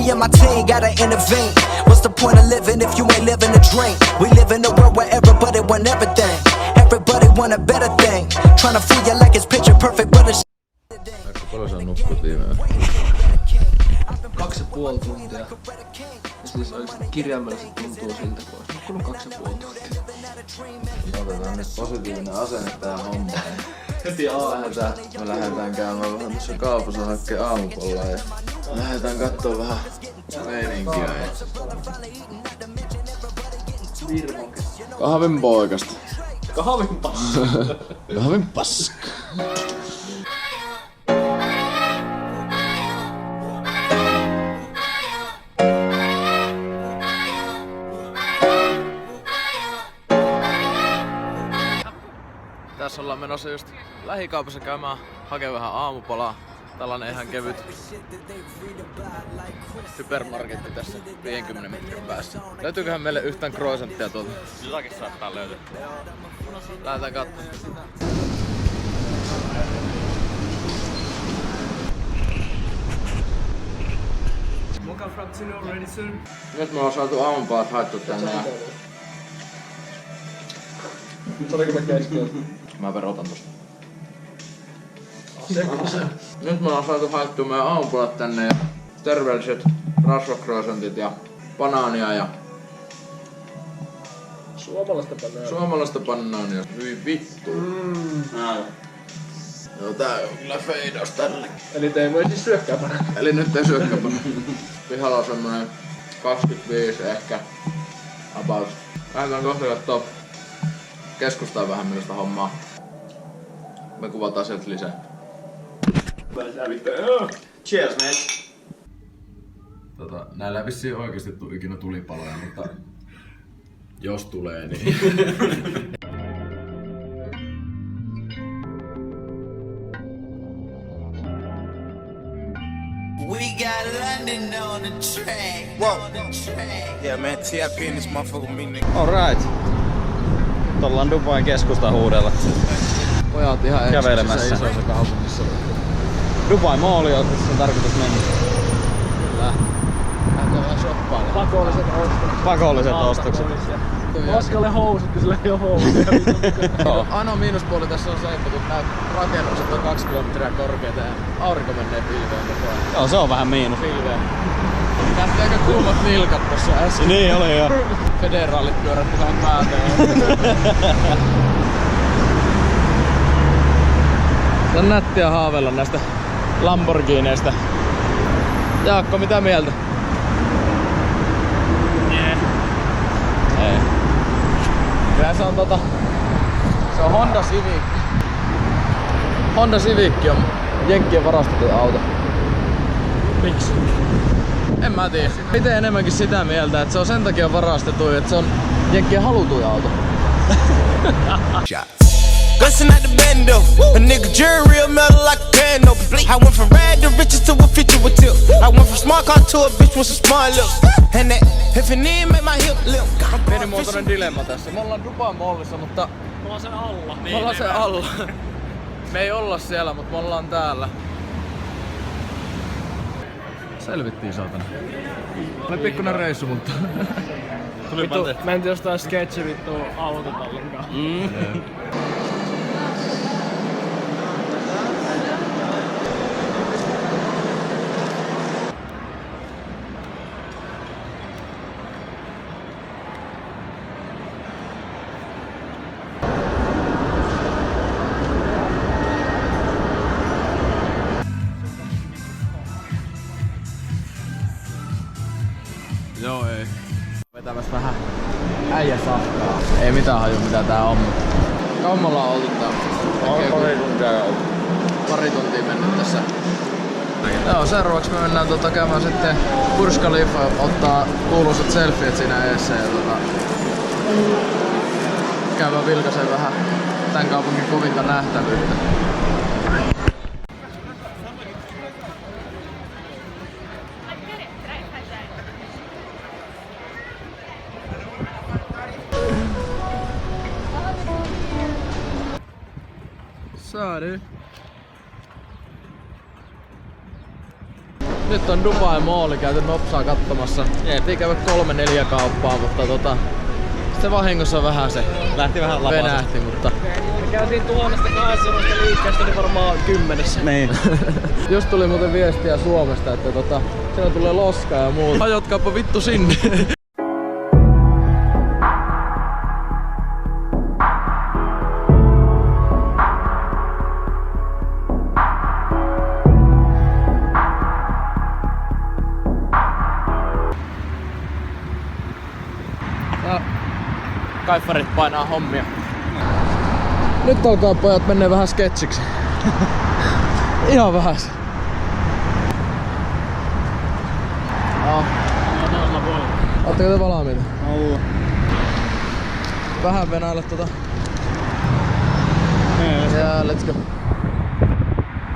and my team gotta intervene. What's the point of living if you ain't living the dream? We live in a world where everybody want everything. Everybody want a better thing. Tryna fool you like it's picture perfect, but it's paljon sä nukkut viimein? 2,5 tuntia. Ja siis oikeesti kirjaimellisesti tuntuu siltä, kun ois nukkunut 2,5 tuntia. Otetaan nyt positiivinen asenne tähän hommaan. Heti Me lähdetään käymään vähän tuossa kaupassa hakkeen aamupollaa ja lähdetään kattoo vähän meininkiä. Kahvin poikasta. Kahvin paska. Kahvin paska. Tässä ollaan menossa just lähikaupassa käymään hakemaan vähän aamupalaa. Tällainen ihan kevyt hypermarketti tässä 50 metrin päässä. Löytyyköhän meille yhtään croissanttia tuolta? Jotakin saattaa löytyä. Lähdetään katsomaan. Mocha frappuccino ready sir. Nyt me ollaan saatu aamupalat haettu tänne ja Saliko mä kesken? mä verotan tosta. Nyt me ollaan saatu haettua meidän aamupalat tänne ja terveelliset rasvakroisantit ja banaania ja suomalaista banaania. Hyi vittu. Joo, tää on kyllä feidaus tälle. Eli te ei voi siis syökkää banaania. Eli nyt ei syökkää banaania. Pihalla on semmonen 25 ehkä. About. Lähdetään kohta kattoo keskustaa vähän millaista hommaa. Me kuvataan sieltä lisää. Cheers, mate. Näillä ei vissiin oikeesti ikinä tulipaloja, mutta jos tulee niin. We got London on the track. Whoa. Yeah, man, TIP in this motherfucker me, nigga. Alright. Nyt ollaan Dubain keskustan huudella. Pojat ihan kävelemässä isossa kaupungissa. Dubai Malli on tarkoitus mennä. Kyllä. Lähdetään vähän shoppailemaan. Pakolliset ostokset. Paskalle housut, kun sillä ei oo housuja. Ainoa miinuspuoli tässä on se, että kun nää rakennukset on 2 kilometriä korkeita ja aurinko menee pilveen koko ajan. Joo, se on vähän miinus. Pilveen. Nähti aika kuumat nilkat tossa äsken. Niin oli joo. Federaalit pyörätti vähän päätä. Se on nättiä haaveilla näistä Lamborghineista. Jaakko, mitä mieltä? Ei. Kyllä se on se on Honda Civic. Honda Civic on jenkkien varastettu auto. Miksi? En mä tiedä. Itse enemmänkin sitä mieltä, että se on sen takia varastettu, että se on jenkkien halutuin auto. Bustin' out the bando, a nigga jury real metal like a pando. I went from rad to riches to a feature with tip. I went from smart car to a bitch with some smart lips. And that if it need make my hip limp. Pienimuotoinen dilemma tässä. Me ollaan Dubai Mallissa, mutta Me ollaan sen alla. me ollaan sen alla. Me ei olla siellä, mutta me ollaan täällä. Selvittiin saatana. Oli pikkunen reissu, mutta Vittu, mentiin jostain sketchi vittu autotallin kanssa. joo ei. Vetämäs vähän äijäsafkaa. Ei mitään haju mitä tää on. Kauan me ollaan oltu täällä? Pari tuntia mennyt tässä. Joo, seuraavaksi me mennään käymään sitten Burj Khalifa ottaa kuuluisat selfiet siinä eessä ja käymään vilkaisen vähän tän kaupungin kovinta nähtävyyttä. Nyt on Dubai Malli käyty nopsaa katsomassa. Ei käydä 3-4 kauppaa, mutta se vahingossa vähän se Lähti vähän lapasesta. venähti, mutta... Me käytiin 1200 liikkeestä, niin varmaan 10. Niin. Just tuli muuten viestiä Suomesta, että siellä tulee loskaa ja muuta. Hajotkaapa vittu sinne. Kaiffarit painaa hommia. Nyt alkaa pojat mennä vähän sketsiksi. Ihan vähän. Ootteko te valmiita? Oo. Vähän venäillä Ja let's go.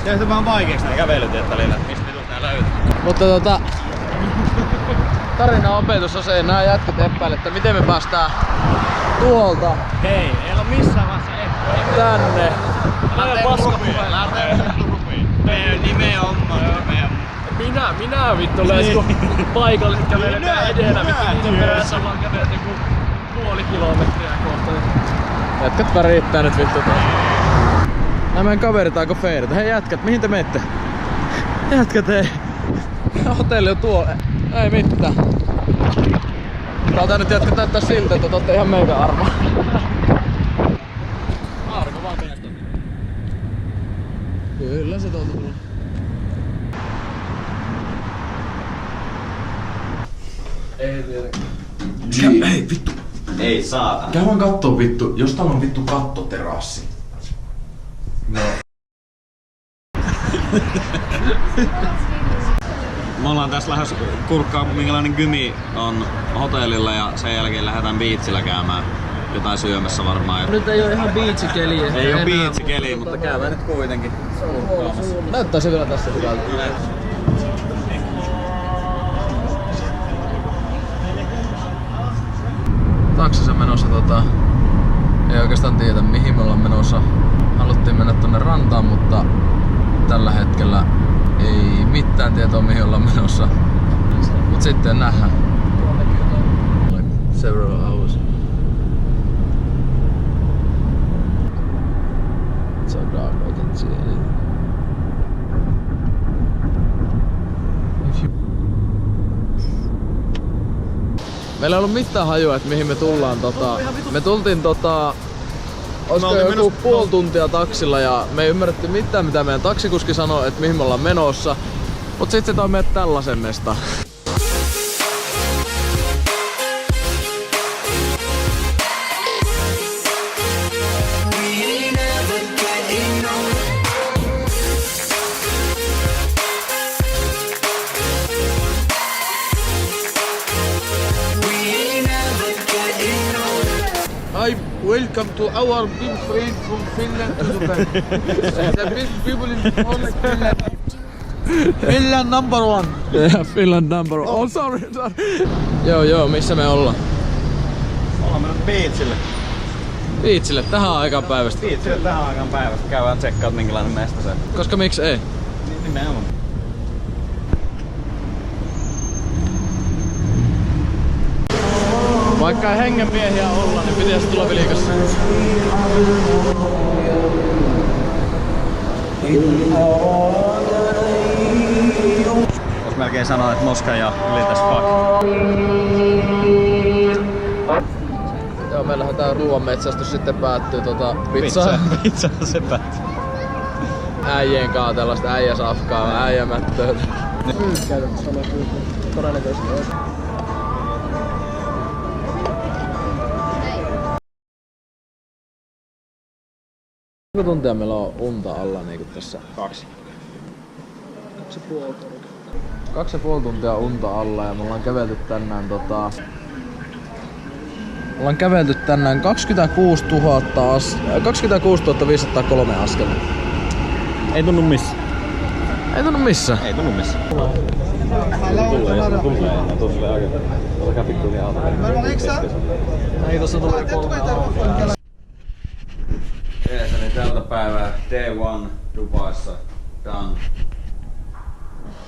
Tehty vähän vaikeeksi nää kävelytiet välillä, mistä vitut nää löytyy. Mutta tarinan opetus on se, että nää jätkät epäilee, että miten me päästään tuolta Hei, ei oo missään vaiheessa tänne. Lähtee rupiin. Meidän nimenomaan. Minä vittu leisku paikalliset käveletään edellä, vittu niiden perässä ollaan kävelet joku puoli kilometriä kohta. Jätkät värittää nyt vittu taas. Nää meidän kaverit aika feiritä. Hei jätkät, mihin te menette? Jätkät hei. Hotelli on tuolla. Ei mitään. Täältä nyt jätkät näyttää siltä, että ootte ihan meidän armoa. Arko vaan tästä. Kyllä se tuolta tulee. Ei tietenkään. Hei vittu. Ei saata. Käy vaan kattoo vittu, jos täällä on vittu kattoterassi. No. Me ollaan tässä lähes kurkkaa minkälainen gymi on hotellilla ja sen jälkeen lähdetään beachillä käymään jotain syömässä varmaan. Nyt ei oo ihan biitsikeli. Ei oo beachikeli, mutta käydään nyt kuitenkin. Näyttää se vielä tässä hyvältä. Taksissa menossa ei oikeastaan tiedä mihin me ollaan menossa. Haluttiin mennä tonne rantaan, mutta tällä hetkellä ei mitään tietoa mihin ollaan menossa. Mut sitten nähdään. Several hours. It's so dark, I can't see anything. Meillä ei ollut mitään hajua, että mihin me tullaan. Me tultiin olisiko joku puoli tuntia taksilla ja me ei ymmärretty mitään mitä meidän taksikuski sanoi, että mihin me ollaan menossa. Mut sit se toi meidät tällaisen mestaan. Hi, welcome to our big friend from Finland to Dubai. The best people in Finland. Finland number one. Yeah, Finland number one. Oh, sorry. Joo, missä me ollaan? Ollaan mennyt beachille. Beachille, tähän aikaan päivästä. Beachille tähän aikaan päivästä. Käydään tsekkaat minkälainen mesta se. Koska miksi ei? Nimenomaan. Vaikka ei hengenmiehiä olla, niin pitäisi tulla vilkassa. Vois melkein sanoa, että Moska ja ylitäs fuck. Joo, meillähän tää ruoanmetsästys sitten päättyy Pizza se päättyy. äijien kaa tällaista äijäsafkaa, äijämättöä. Käytännössä on todennäköisesti olisi. Kuinka tuntia meillä on unta alla niinku tässä? 2. 2,5 tuntia unta alla ja me ollaan kävelty tänään ollaan kävelty tänään 26 503 askelta. Ei tunnu missä. Ei tunnu missä. Ei tunnu missä. Tulee ja se tulee ja ne tulee aika. Olkaa pikkuhiljaa auto. Ei tossa tulee 3 autoa. Eessäni tältä päivää Day 1 Dubaissa done.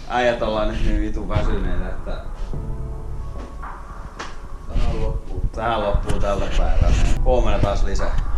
äijät ollaan nyt niin vitun väsyneitä, että tähän loppuu tältä päivältä. Huomenna taas lisää.